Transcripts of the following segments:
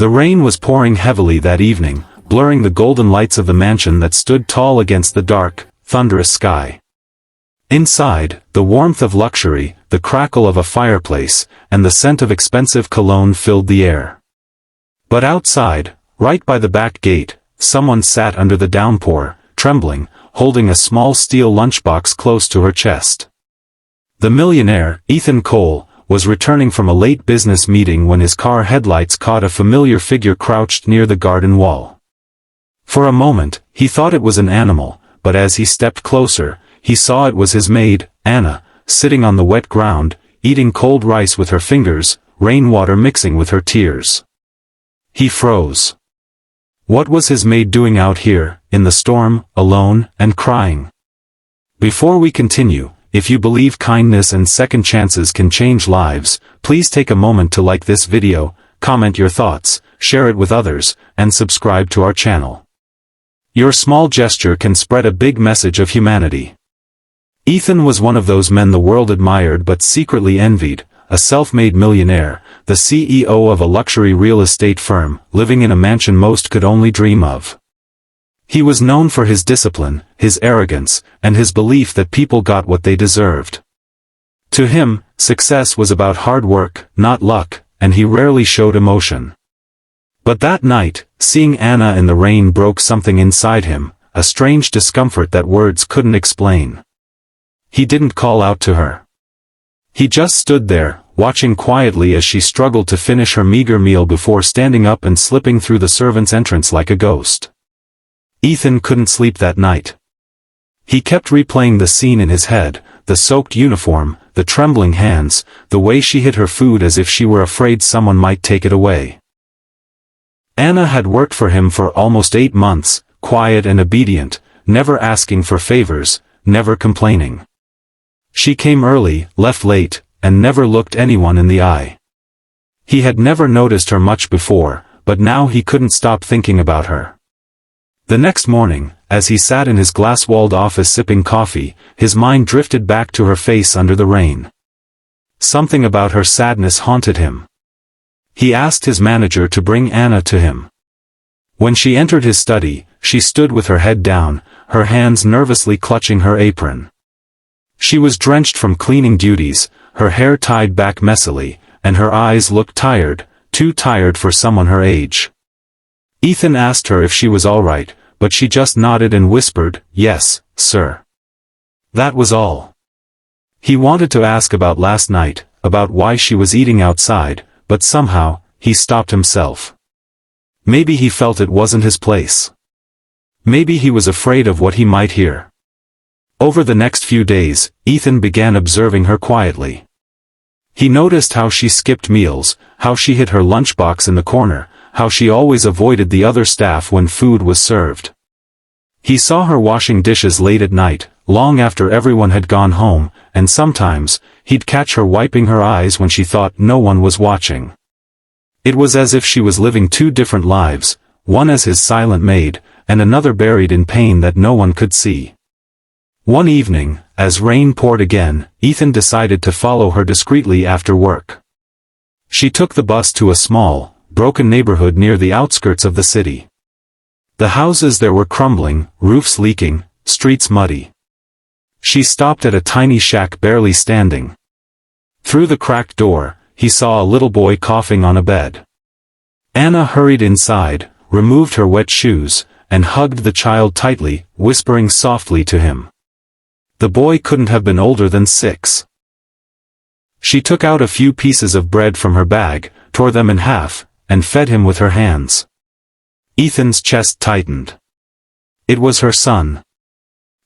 The rain was pouring heavily that evening, blurring the golden lights of the mansion that stood tall against the dark, thunderous sky. Inside, the warmth of luxury, the crackle of a fireplace, and the scent of expensive cologne filled the air. But outside, right by the back gate, someone sat under the downpour, trembling, holding a small steel lunchbox close to her chest. The millionaire, Ethan Cole, was returning from a late business meeting when his car headlights caught a familiar figure crouched near the garden wall. For a moment, he thought it was an animal, but as he stepped closer, he saw it was his maid, Anna, sitting on the wet ground, eating cold rice with her fingers, rainwater mixing with her tears. He froze. What was his maid doing out here, in the storm, alone, and crying? Before we continue, if you believe kindness and second chances can change lives, please take a moment to like this video, comment your thoughts, share it with others, and subscribe to our channel. Your small gesture can spread a big message of humanity. Ethan was one of those men the world admired but secretly envied, a self-made millionaire, the CEO of a luxury real estate firm, living in a mansion most could only dream of. He was known for his discipline, his arrogance, and his belief that people got what they deserved. To him, success was about hard work, not luck, and he rarely showed emotion. But that night, seeing Anna in the rain broke something inside him, a strange discomfort that words couldn't explain. He didn't call out to her. He just stood there, watching quietly as she struggled to finish her meager meal before standing up and slipping through the servant's entrance like a ghost. Ethan couldn't sleep that night. He kept replaying the scene in his head, the soaked uniform, the trembling hands, the way she hid her food as if she were afraid someone might take it away. Anna had worked for him for almost 8 months, quiet and obedient, never asking for favors, never complaining. She came early, left late, and never looked anyone in the eye. He had never noticed her much before, but now he couldn't stop thinking about her. The next morning, as he sat in his glass-walled office sipping coffee, his mind drifted back to her face under the rain. Something about her sadness haunted him. He asked his manager to bring Anna to him. When she entered his study, she stood with her head down, her hands nervously clutching her apron. She was drenched from cleaning duties, her hair tied back messily, and her eyes looked tired, too tired for someone her age. Ethan asked her if she was all right, but she just nodded and whispered, "Yes, sir." That was all. He wanted to ask about last night, about why she was eating outside, but somehow, he stopped himself. Maybe he felt it wasn't his place. Maybe he was afraid of what he might hear. Over the next few days, Ethan began observing her quietly. He noticed how she skipped meals, how she hid her lunchbox in the corner, how she always avoided the other staff when food was served. He saw her washing dishes late at night, long after everyone had gone home, and sometimes, he'd catch her wiping her eyes when she thought no one was watching. It was as if she was living 2 different lives, one as his silent maid, and another buried in pain that no one could see. One evening, as rain poured again, Ethan decided to follow her discreetly after work. She took the bus to a small, broken neighborhood near the outskirts of the city. The houses there were crumbling, roofs leaking, streets muddy. She stopped at a tiny shack barely standing. Through the cracked door, he saw a little boy coughing on a bed. Anna hurried inside, removed her wet shoes, and hugged the child tightly, whispering softly to him. The boy couldn't have been older than 6. She took out a few pieces of bread from her bag, tore them in half, and fed him with her hands. Ethan's chest tightened. It was her son.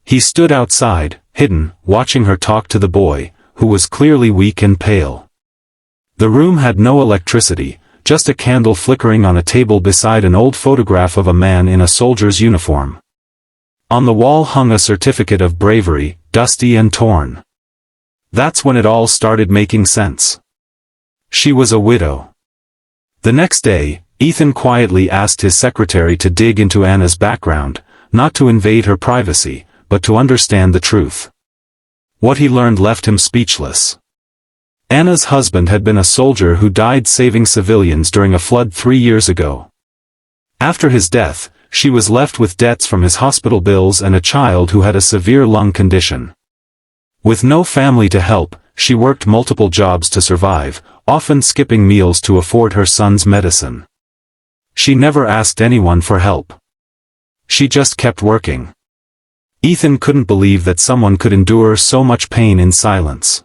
He stood outside, hidden, watching her talk to the boy, who was clearly weak and pale. The room had no electricity, just a candle flickering on a table beside an old photograph of a man in a soldier's uniform. On the wall hung a certificate of bravery, dusty and torn. That's when it all started making sense. She was a widow. The next day, Ethan quietly asked his secretary to dig into Anna's background, not to invade her privacy, but to understand the truth. What he learned left him speechless. Anna's husband had been a soldier who died saving civilians during a flood 3 years ago. After his death, she was left with debts from his hospital bills and a child who had a severe lung condition. With no family to help, she worked multiple jobs to survive, often skipping meals to afford her son's medicine. She never asked anyone for help. She just kept working. Ethan couldn't believe that someone could endure so much pain in silence.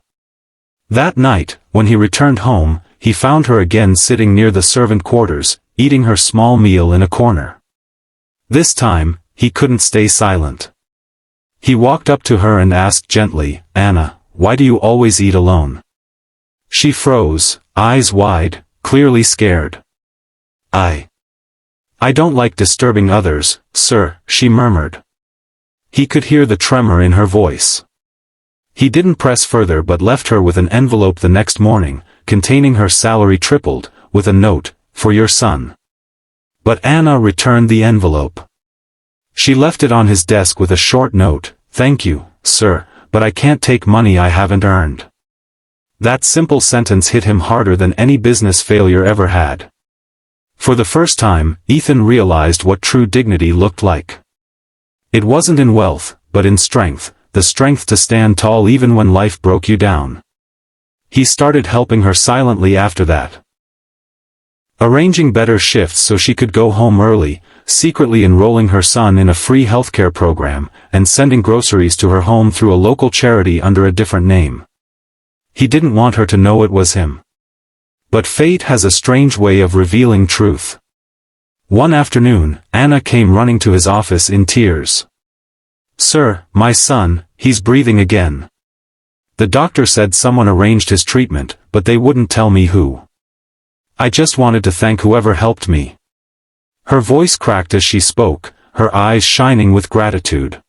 That night, when he returned home, he found her again sitting near the servant quarters, eating her small meal in a corner. This time, he couldn't stay silent. He walked up to her and asked gently, "Anna, why do you always eat alone?" She froze, eyes wide, clearly scared. I don't like disturbing others, sir," she murmured. He could hear the tremor in her voice. He didn't press further but left her with an envelope the next morning, containing her salary tripled, with a note, "For your son." But Anna returned the envelope. She left it on his desk with a short note, "Thank you, sir, but I can't take money I haven't earned." That simple sentence hit him harder than any business failure ever had. For the first time, Ethan realized what true dignity looked like. It wasn't in wealth, but in strength, the strength to stand tall even when life broke you down. He started helping her silently after that. Arranging better shifts so she could go home early, secretly enrolling her son in a free healthcare program, and sending groceries to her home through a local charity under a different name. He didn't want her to know it was him. But fate has a strange way of revealing truth. One afternoon, Anna came running to his office in tears. "Sir, my son, he's breathing again. The doctor said someone arranged his treatment, but they wouldn't tell me who. I just wanted to thank whoever helped me." Her voice cracked as she spoke, her eyes shining with gratitude.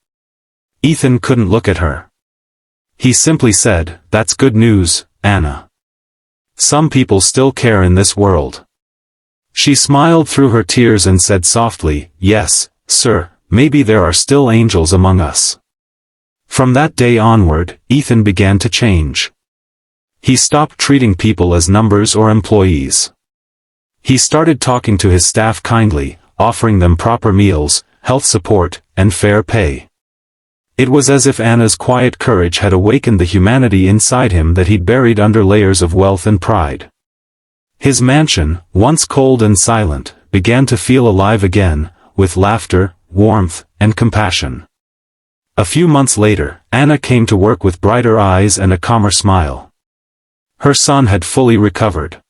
Ethan couldn't look at her. He simply said, "That's good news, Anna. Some people still care in this world." She smiled through her tears and said softly, "Yes, sir, maybe there are still angels among us." From that day onward, Ethan began to change. He stopped treating people as numbers or employees. He started talking to his staff kindly, offering them proper meals, health support, and fair pay. It was as if Anna's quiet courage had awakened the humanity inside him that he'd buried under layers of wealth and pride. His mansion, once cold and silent, began to feel alive again, with laughter, warmth, and compassion. A few months later, Anna came to work with brighter eyes and a calmer smile. Her son had fully recovered.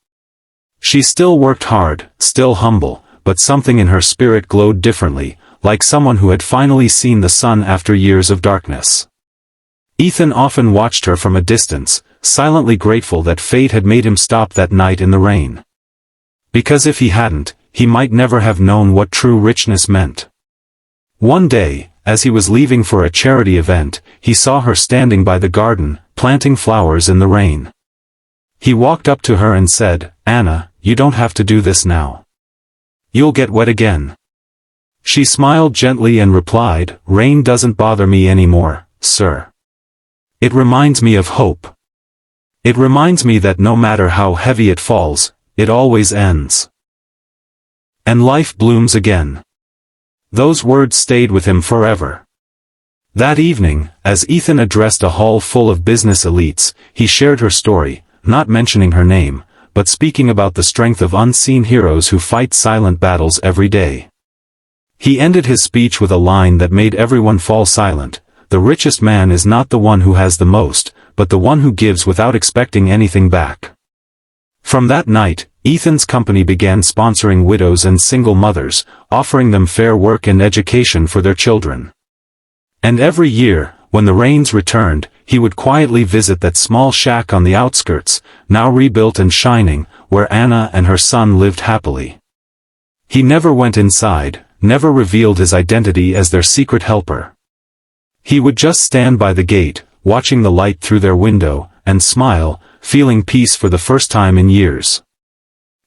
She still worked hard, still humble, but something in her spirit glowed differently, like someone who had finally seen the sun after years of darkness. Ethan often watched her from a distance, silently grateful that fate had made him stop that night in the rain. Because if he hadn't, he might never have known what true richness meant. One day, as he was leaving for a charity event, he saw her standing by the garden, planting flowers in the rain. He walked up to her and said, "Anna, you don't have to do this now. You'll get wet again." She smiled gently and replied, "Rain doesn't bother me anymore, sir. It reminds me of hope. It reminds me that no matter how heavy it falls, it always ends. And life blooms again." Those words stayed with him forever. That evening, as Ethan addressed a hall full of business elites, he shared her story, not mentioning her name, but speaking about the strength of unseen heroes who fight silent battles every day. He ended his speech with a line that made everyone fall silent: "The richest man is not the one who has the most, but the one who gives without expecting anything back." From that night, Ethan's company began sponsoring widows and single mothers, offering them fair work and education for their children. And every year, when the rains returned, he would quietly visit that small shack on the outskirts, now rebuilt and shining, where Anna and her son lived happily. He never went inside, never revealed his identity as their secret helper. He would just stand by the gate, watching the light through their window, and smile, feeling peace for the first time in years.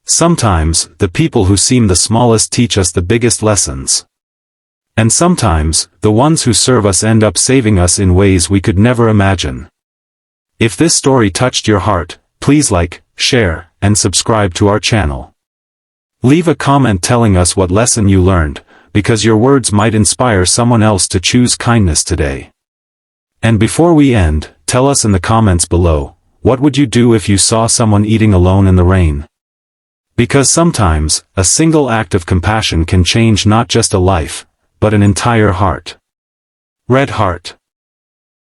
Sometimes, the people who seem the smallest teach us the biggest lessons. And sometimes, the ones who serve us end up saving us in ways we could never imagine. If this story touched your heart, please like, share, and subscribe to our channel. Leave a comment telling us what lesson you learned, because your words might inspire someone else to choose kindness today. And before we end, tell us in the comments below, what would you do if you saw someone eating alone in the rain? Because sometimes, a single act of compassion can change not just a life, but an entire heart. Red Heart.